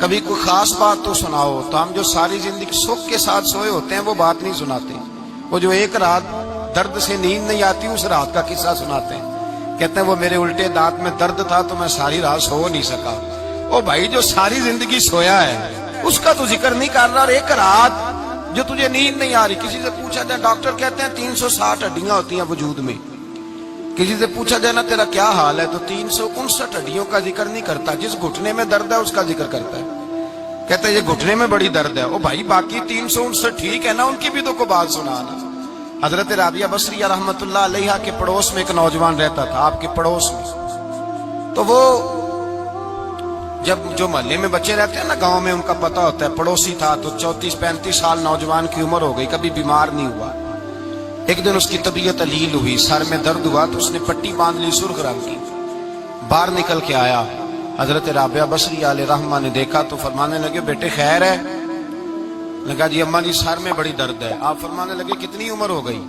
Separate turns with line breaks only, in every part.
کبھی کوئی خاص بات تو سناؤ، تو ہم جو ساری زندگی سکھ کے ساتھ سوئے ہوتے ہیں وہ بات نہیں سناتے، وہ جو ایک رات درد سے نیند نہیں آتی اس رات کا قصہ سناتے ہیں، کہتے ہیں وہ میرے الٹے دانت میں درد تھا تو میں ساری رات سو نہیں سکا۔ او بھائی جو ساری زندگی سویا ہے اس کا تو ذکر نہیں کر رہا، اور ایک رات جو تجھے نیند نہیں آ رہی، کسی سے پوچھا جائے، ڈاکٹر کہتے ہیں 360 ہڈیاں ہوتی ہیں وجود میں، کسی سے پوچھا جائے نا تیرا کیا حال ہے تو 359 ہڈیوں کا ذکر نہیں کرتا، جس گھٹنے میں درد ہے اس کا ذکر کرتا ہے، کہتا ہے یہ گھٹنے میں بڑی درد ہے۔ او بھائی باقی 359 ٹھیک ہے نا، ان کی بھی تو کو بات سنانا۔ حضرت رابعہ بصریہ رحمت اللہ علیہا کے پڑوس میں ایک نوجوان رہتا تھا، آپ کے پڑوس میں، تو وہ جب جو محلے میں بچے رہتے ہیں نا گاؤں میں، ان کا پتہ ہوتا ہے، پڑوسی تھا تو 34-35 سال نوجوان کی عمر ہو گئی، کبھی بیمار نہیں ہوا۔ ایک دن اس کی طبیعت علیل ہوئی، سر میں درد ہوا تو اس نے پٹی باندھ لی سرخ رنگ کی، باہر نکل کے آیا، حضرت رابعہ بصریہ علیہ رحمہ نے دیکھا تو فرمانے لگے بیٹے خیر ہے؟ لگا جی اماں جی سر میں بڑی درد ہے۔ آپ فرمانے لگے کتنی عمر ہو گئی؟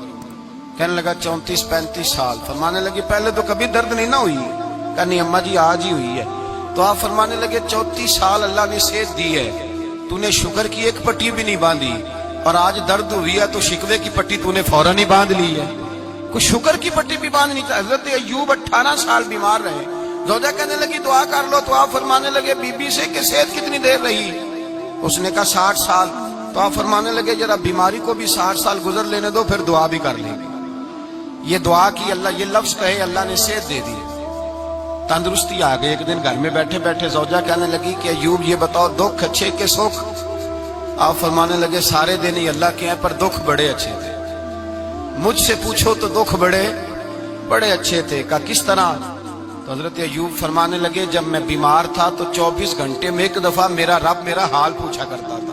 کہنے لگا 34-35 سال۔ فرمانے لگے پہلے تو کبھی درد نہیں نہ ہوئی؟ کہا نہیں اماں جی آج ہی ہوئی ہے۔ تو آپ فرمانے لگے 34 سال اللہ نے صحت دی ہے، تو نے شکر کی ایک پٹی بھی نہیں باندھی، اور آج درد ہوئی ہے تو شکوے کی پٹی تو نے فوراً ہی باندھ لی ہے، کوئی شکر کی پٹی بھی باندھ نہیں۔ حضرت ایوب 18 سال بیمار رہے، زوجہ کہنے لگی دعا کر لو، تو آپ فرمانے لگے بی بی سے کہ صحت کتنی دیر رہی؟ اس نے کہا 60 سال۔ تو آپ فرمانے لگے ذرا بیماری کو بھی 60 سال گزر لینے دو پھر دعا بھی کر لیں گے۔ یہ دعا کی، اللہ یہ لفظ کہے اللہ نے صحت دے دی، تندرستی آ گئی۔ ایک دن گھر میں بیٹھے بیٹھے زوجہ کہنے لگی کہ ایوب یہ بتاؤ دکھ اچھے کہ سکھ؟ آپ فرمانے لگے سارے دن ہی اللہ کے ہیں پر دکھ بڑے اچھے تھے، مجھ سے پوچھو تو دکھ بڑے اچھے تھے۔ کہا کس طرح؟ تو حضرت ایوب فرمانے لگے جب میں بیمار تھا تو 24 گھنٹے میں ایک دفعہ میرا رب میرا حال پوچھا کرتا تھا،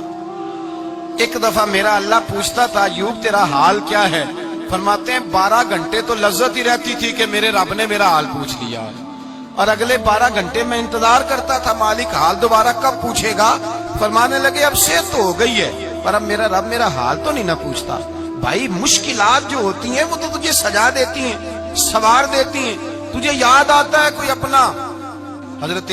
ایک دفعہ میرا اللہ پوچھتا تھا ایوب تیرا حال کیا ہے؟ فرماتے ہیں 12 گھنٹے تو لذت ہی رہتی تھی کہ میرے رب نے میرا حال پوچھ لیا، اور اگلے 12 گھنٹے میں انتظار کرتا تھا مالک حال دوبارہ کب پوچھے گا۔ فرمانے لگے اب صحت تو ہو گئی ہے پر اب میرا رب میرا حال تو نہیں نہ پوچھتا۔ بھائی مشکلات جو ہوتی ہیں وہ تو تجھے سجا دیتی ہیں، سوار دیتی ہیں، تجھے یاد آتا ہے کوئی اپنا۔ حضرت